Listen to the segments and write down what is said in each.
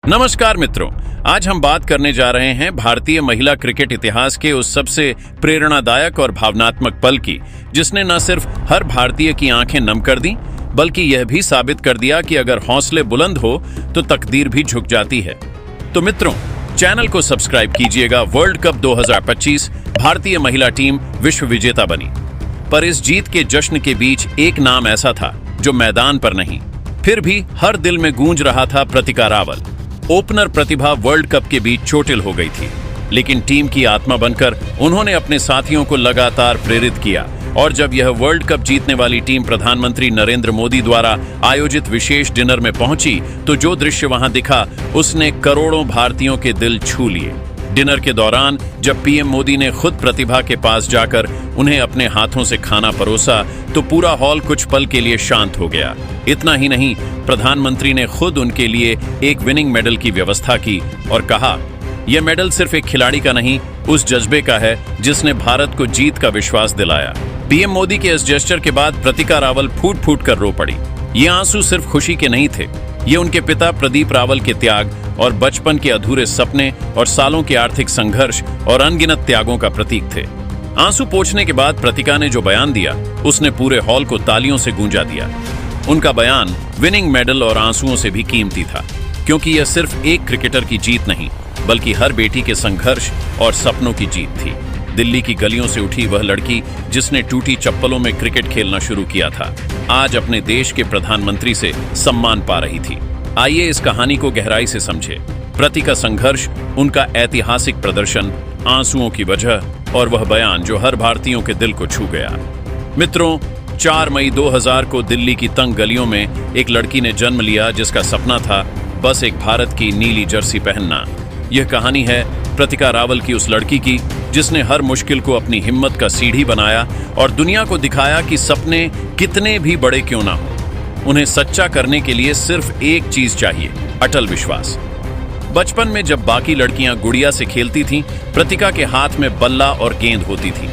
नमस्कार मित्रों, आज हम बात करने जा रहे हैं भारतीय महिला क्रिकेट इतिहास के उस सबसे प्रेरणादायक और भावनात्मक पल की, जिसने न सिर्फ हर भारतीय की आंखें नम कर दी, बल्कि यह भी साबित कर दिया कि अगर हौसले बुलंद हो तो तकदीर भी झुक जाती है। तो मित्रों, चैनल को सब्सक्राइब कीजिएगा। वर्ल्ड कप 2025 भारतीय महिला टीम विश्व विजेता बनी, पर इस जीत के जश्न के बीच एक नाम ऐसा था जो मैदान पर नहीं, फिर भी हर दिल में गूंज रहा था। प्रतिका रावल, ओपनर प्रतिभा, वर्ल्ड कप के बीच चोटिल हो गई थी, लेकिन टीम की आत्मा बनकर उन्होंने अपने साथियों को लगातार प्रेरित किया। और जब यह वर्ल्ड कप जीतने वाली टीम प्रधानमंत्री नरेंद्र मोदी द्वारा आयोजित विशेष डिनर में पहुंची, तो जो दृश्य वहां दिखा उसने करोड़ों भारतीयों के दिल छू लिए। डिनर के दौरान जब पीएम मोदी ने खुद प्रतिभा के पास जाकर उन्हें अपने हाथों से खाना परोसा, तो पूरा हॉल कुछ पल के लिए शांत हो गया। इतना ही नहीं, प्रधानमंत्री ने खुद उनके लिए एक विनिंग मेडल की व्यवस्था की और कहा, यह मेडल सिर्फ एक खिलाड़ी का नहीं, उस जज्बे का है जिसने भारत को जीत का विश्वास दिलाया। पीएम मोदी के इस जेस्चर के बाद प्रतिका रावल फूट फूट कर रो पड़ी। ये आंसू सिर्फ खुशी के नहीं थे, ये उनके पिता प्रदीप रावल के त्याग और बचपन के अधूरे सपने और सालों के आर्थिक संघर्ष और अनगिनत त्यागों का प्रतीक थे। आंसू पोंछने के बाद प्रतिका ने जो बयान दिया, उसने पूरे हॉल को तालियों से गूंजा दिया। उनका बयान विनिंग मेडल और आंसुओं से भी कीमती था, क्योंकि यह सिर्फ एक क्रिकेटर की जीत नहीं, बल्कि हर बेटी के संघर्ष और सपनों की जीत थी। दिल्ली की गलियों से उठी वह लड़की जिसने टूटी चप्पलों में क्रिकेट खेलना शुरू किया था, आज अपने देश के प्रधानमंत्री से सम्मान पा रही थी। आइए इस कहानी को गहराई से समझें। प्रतिका संघर्ष, उनका ऐतिहासिक प्रदर्शन, आंसुओं की वजह और वह बयान जो हर भारतीयों के दिल को छू गया। मित्रों, 4 मई 2000 को दिल्ली की तंग गलियों में एक लड़की ने जन्म लिया जिसका सपना था बस एक भारत की नीली जर्सी पहनना। यह कहानी है प्रतिका रावल की, उस लड़की की जिसने हर मुश्किल को अपनी हिम्मत का सीढ़ी बनाया और दुनिया को दिखाया कि सपने कितने भी बड़े क्यों ना हो, उन्हें सच्चा करने के लिए सिर्फ एक चीज चाहिए, अटल विश्वास। बचपन में जब बाकी लड़कियां गुड़िया से खेलती थीं, प्रतिका के हाथ में बल्ला और गेंद होती थी।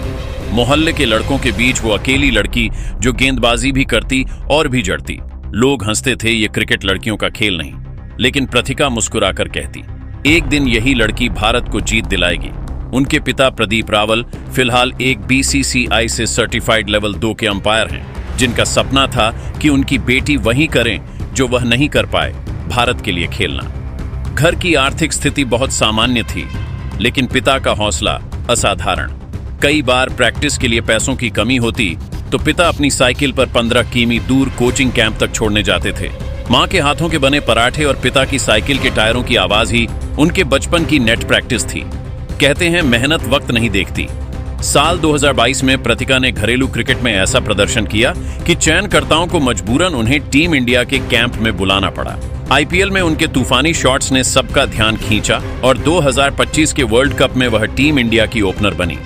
मोहल्ले के लड़कों के बीच वो अकेली लड़की जो गेंदबाजी भी करती और भी जड़ती। लोग हंसते थे, ये क्रिकेट लड़कियों का खेल नहीं, लेकिन प्रतिका मुस्कुराकर कहती, एक दिन यही लड़की भारत को जीत दिलाएगी। उनके पिता प्रदीप रावल फिलहाल एक बीसीसीआई से सर्टिफाइड लेवल 2 के अंपायर हैं, जिनका सपना था कि उनकी बेटी वही करें जो वह नहीं कर पाए, भारत के लिए खेलना। घर की आर्थिक स्थिति बहुत सामान्य थी, लेकिन पिता का हौसला असाधारण। कई बार प्रैक्टिस के लिए पैसों की कमी होती तो पिता अपनी साइकिल पर 15 किमी दूर कोचिंग कैंप तक छोड़ने जाते थे। मां के हाथों के बने पराठे और पिता की साइकिल के टायरों की आवाज ही उनके बचपन की नेट प्रैक्टिस थी। कहते हैं मेहनत वक्त नहीं देखती। साल 2022 में प्रतिका ने घरेलू क्रिकेट में ऐसा प्रदर्शन किया कि चयनकर्ताओं को मजबूरन उन्हें टीम इंडिया के कैंप में बुलाना पड़ा। आईपीएल में उनके तूफानी शॉट्स ने सबका ध्यान खींचा और 2025 के वर्ल्ड कप में वह टीम इंडिया की ओपनर बनी।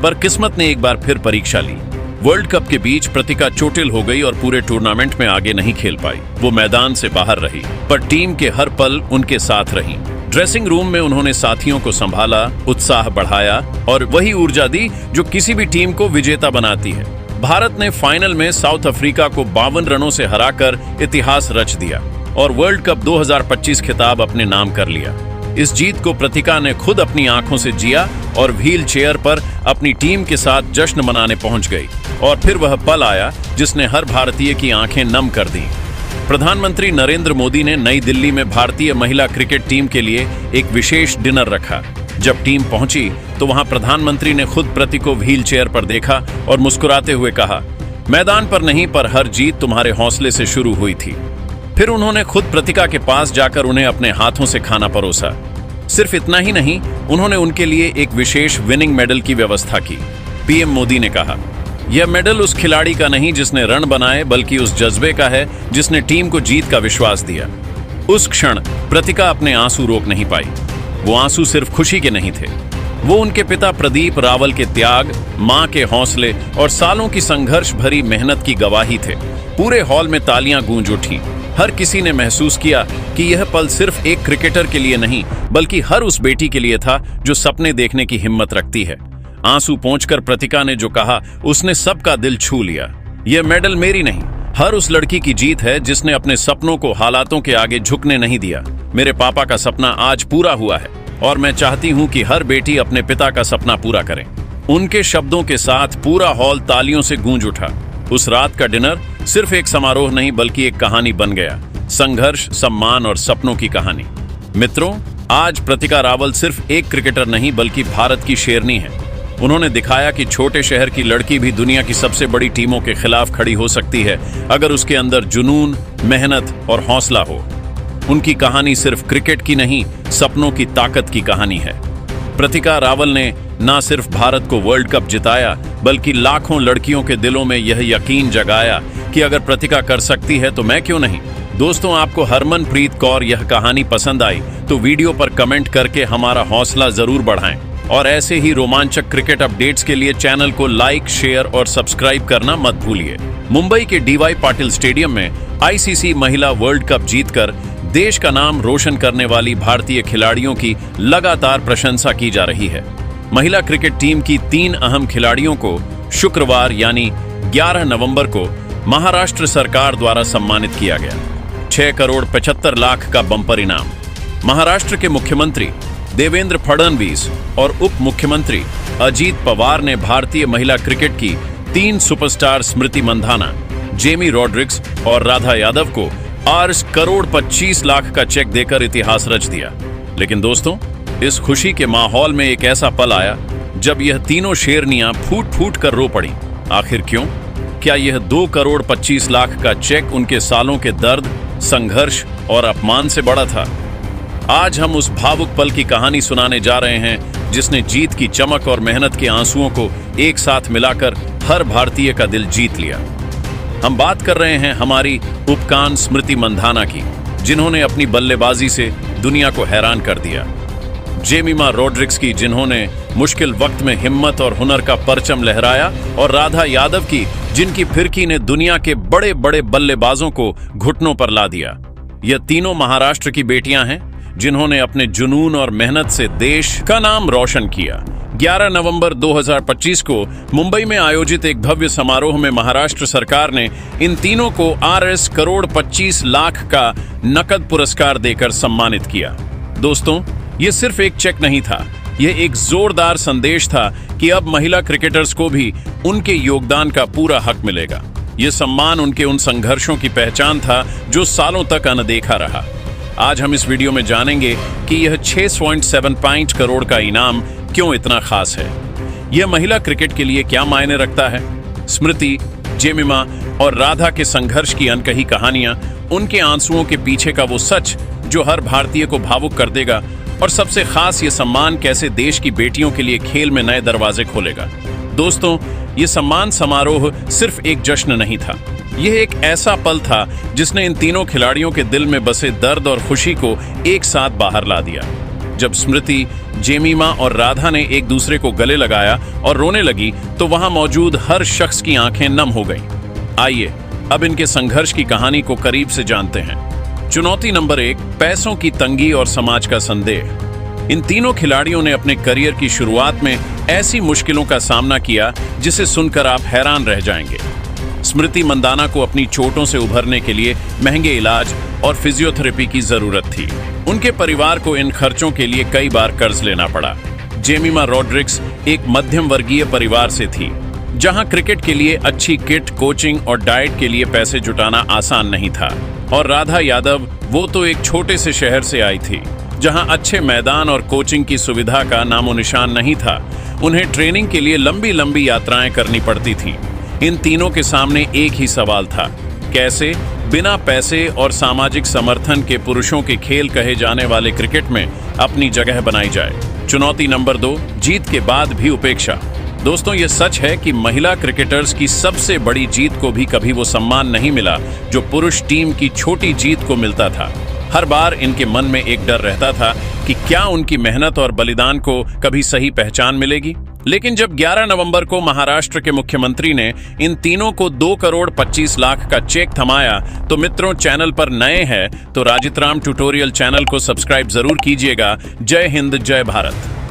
पर किस्मत ने एक बार फिर परीक्षा ली। वर्ल्ड कप के बीच प्रतिका चोटिल हो गई और पूरे टूर्नामेंट में आगे नहीं खेल पाई। वो मैदान से बाहर रही, पर टीम के हर पल उनके साथ रही। ड्रेसिंग रूम में उन्होंने साथियों को संभाला, उत्साह बढ़ाया और वही ऊर्जा दी जो किसी भी टीम को विजेता बनाती है। भारत ने फाइनल में साउथ अफ्रीका को 52 रनों से हराकर इतिहास रच दिया और वर्ल्ड कप 2025 खिताब अपने नाम कर लिया। इस जीत को प्रतिका ने खुद अपनी आंखों से जिया और व्हील चेयर पर अपनी टीम के साथ जश्न मनाने पहुंच गई। और फिर वह पल आया जिसने हर भारतीय की आंखें नम कर दी। प्रधानमंत्री नरेंद्र मोदी ने नई दिल्ली में भारतीय महिला क्रिकेट टीम के लिए एक विशेष डिनर रखा। जब टीम पहुंची तो वहां प्रधानमंत्री ने खुद प्रति को व्हील चेयर पर देखा और मुस्कुराते हुए कहा, मैदान पर नहीं, पर हर जीत तुम्हारे हौसले से शुरू हुई थी। फिर उन्होंने खुद प्रतिका के पास जाकर उन्हें अपने हाथों से खाना परोसा। सिर्फ इतना ही नहीं, उन्होंने उनके लिए एक विशेष विनिंग मेडल की व्यवस्था की। पीएम मोदी ने कहा, यह मेडल उस खिलाड़ी का नहीं जिसने रन बनाए, बल्कि उस जज्बे का है जिसने टीम को जीत का विश्वास दिया। उस क्षण प्रतिका अपने आंसू रोक नहीं पाई। वो आंसू सिर्फ खुशी के नहीं थे, वो उनके पिता प्रदीप रावल के त्याग, मां के हौसले और सालों की संघर्ष भरी मेहनत की गवाही थे। पूरे हॉल में तालियां गूंज उठी। हर किसी ने महसूस किया कि यह पल सिर्फ एक क्रिकेटर के लिए नहीं, बल्कि हर उस बेटी के लिए था जो सपने देखने की हिम्मत रखती है। आंसू पोंछकर प्रतिका ने जो कहा, उसने सबका दिल छू लिया। यह मेडल मेरी नहीं, हर उस लड़की की जीत है जिसने अपने सपनों को हालातों के आगे झुकने नहीं दिया। मेरे पापा का सपना आज पूरा हुआ है और मैं चाहती हूँ कि हर बेटी अपने पिता का सपना पूरा करे। उनके शब्दों के साथ पूरा हॉल तालियों से गूंज उठा। उस रात का डिनर सिर्फ एक समारोह नहीं बल्कि एक कहानी बन गया, संघर्ष, सम्मान और सपनों की कहानी। मित्रों, आज प्रतिका रावल सिर्फ एक क्रिकेटर नहीं बल्कि भारत की शेरनी है। उन्होंने दिखाया कि छोटे शहर की लड़की भी दुनिया की सबसे बड़ी टीमों के खिलाफ खड़ी हो सकती है अगर उसके अंदर जुनून, मेहनत और हौसला हो। उनकी कहानी सिर्फ क्रिकेट की नहीं, सपनों की ताकत की कहानी है। प्रतिका रावल ने न सिर्फ भारत को वर्ल्ड कप जिताया बल्कि लाखों लड़कियों के दिलों में यह यकीन जगाया कि अगर प्रतिका कर सकती है तो मैं क्यों नहीं। दोस्तों, आपको हरमनप्रीत कौर यह कहानी पसंद आई तो वीडियो पर कमेंट करके हमारा हौसला जरूर बढ़ाएं और ऐसे ही रोमांचक क्रिकेट अपडेट्स के लिए चैनल को लाइक, शेयर और सब्सक्राइब करना मत भूलिए। मुंबई के डीवाई पाटिल स्टेडियम में आईसीसी महिला वर्ल्ड कप जीतकर देश का नाम रोशन करने वाली भारतीय खिलाड़ियों की लगातार प्रशंसा की जा रही है। महिला क्रिकेट टीम की 3 अहम खिलाड़ियों को शुक्रवार यानी 11 नवंबर को महाराष्ट्र सरकार द्वारा सम्मानित किया गया। 6 करोड़ 75 लाख का बम्पर इनाम। महाराष्ट्र के मुख्यमंत्री देवेंद्र फडणवीस और उप मुख्यमंत्री अजीत पवार ने भारतीय महिला क्रिकेट की 3 सुपरस्टार स्मृति मंधाना, जेमी रॉड्रिक्स और राधा यादव को 8 करोड़ 25 लाख का चेक देकर इतिहास रच दिया। लेकिन दोस्तों, इस खुशी के माहौल में एक ऐसा पल आया जब यह तीनों शेरनियां फूट फूट कर रो पड़ी। आखिर क्यों? क्या यह 2 करोड़ 25 लाख का चेक उनके सालों के दर्द, संघर्ष और अपमान से बड़ा था? आज हम उस भावुक पल की कहानी सुनाने जा रहे हैं जिसने जीत की चमक और मेहनत के आंसुओं को एक साथ मिलाकर हर भारतीय का दिल जीत लिया। हम बात कर रहे हैं हमारी उपकान स्मृति मंधाना की, जिन्होंने अपनी बल्लेबाजी से दुनिया को हैरान कर दिया। जेमिमा रॉड्रिक्स की, जिन्होंने मुश्किल वक्त में हिम्मत और हुनर का परचम लहराया, और राधा यादव की, जिनकी फिरकी ने दुनिया के बड़े बड़े बल्लेबाजों को घुटनों पर ला दिया। यह तीनों महाराष्ट्र की बेटियां हैं जिन्होंने अपने जुनून और मेहनत से देश का नाम रोशन किया। 11 नवंबर 2025 को मुंबई में आयोजित एक भव्य समारोह में महाराष्ट्र सरकार ने इन तीनों को 8 करोड़ 25 लाख का नकद पुरस्कार देकर सम्मानित किया। दोस्तों, ये सिर्फ एक चेक नहीं था, यह एक जोरदार संदेश था कि अब महिला क्रिकेटर्स को भी उनके योगदान का पूरा हक मिलेगा। यह सम्मान उनके उन संघर्षों की पहचान था जो सालों तक अनदेखा रहा। आज हम इस वीडियो में जानेंगे कि यह 6.75 करोड़ का इनाम क्यों इतना खास है। यह महिला क्रिकेट के लिए क्या मायने रखता है। स्मृति, जेमिमा और राधा के संघर्ष की अनकही कहानियां, उनके आंसुओं के पीछे का वो सच जो हर भारतीय को भावुक कर देगा, और सबसे खास ये सम्मान कैसे देश की बेटियों के लिए खेल में नए दरवाजे खोलेगा। दोस्तों, ये सम्मान समारोह सिर्फ एक जश्न नहीं था, यह एक ऐसा पल था जिसने इन तीनों खिलाड़ियों के दिल में बसे दर्द और खुशी को एक साथ बाहर ला दिया। जब स्मृति, जेमिमा और राधा ने एक दूसरे को गले लगाया और रोने लगी तो वहां मौजूद हर शख्स की आंखें नम हो गईं। आइए अब इनके संघर्ष की कहानी को करीब से जानते हैं। चुनौती नंबर 1, पैसों की तंगी और समाज का संदेह। इन तीनों खिलाड़ियों ने अपने करियर की शुरुआत में ऐसी मुश्किलों का सामना किया जिसे सुनकर आप हैरान रह जाएंगे। स्मृति मंधाना को अपनी चोटों से उभरने के लिए महंगे इलाज और फिजियोथेरेपी की जरूरत थी। उनके परिवार को इन खर्चों के लिए कई बार कर्ज लेना पड़ा। जेमिमा रॉड्रिक्स एक मध्यम वर्गीय परिवार से थी, जहां क्रिकेट के लिए अच्छी किट, कोचिंग और डाइट के लिए पैसे जुटाना आसान नहीं था। और राधा यादव, वो तो एक छोटे से शहर से आई थी, जहां अच्छे मैदान और कोचिंग की सुविधा का नामो निशान नहीं था। उन्हें ट्रेनिंग के लिए लंबी लंबी यात्राएं करनी पड़ती थी। इन तीनों के सामने एक ही सवाल था, कैसे बिना पैसे और सामाजिक समर्थन के पुरुषों के खेल कहे जाने वाले क्रिकेट में अपनी जगह बनाई जाए। चुनौती नंबर 2, जीत के बाद भी उपेक्षा। दोस्तों, ये सच है कि महिला क्रिकेटर्स की सबसे बड़ी जीत को भी कभी वो सम्मान नहीं मिला जो पुरुष टीम की छोटी जीत को मिलता था। हर बार इनके मन में एक डर रहता था कि क्या उनकी मेहनत और बलिदान को कभी सही पहचान मिलेगी। लेकिन जब 11 नवंबर को महाराष्ट्र के मुख्यमंत्री ने इन तीनों को 2 करोड़ 25 लाख का चेक थमाया तो मित्रों, चैनल पर नए हैं तो राजित राम ट्यूटोरियल चैनल को सब्सक्राइब जरूर कीजिएगा। जय हिंद, जय भारत।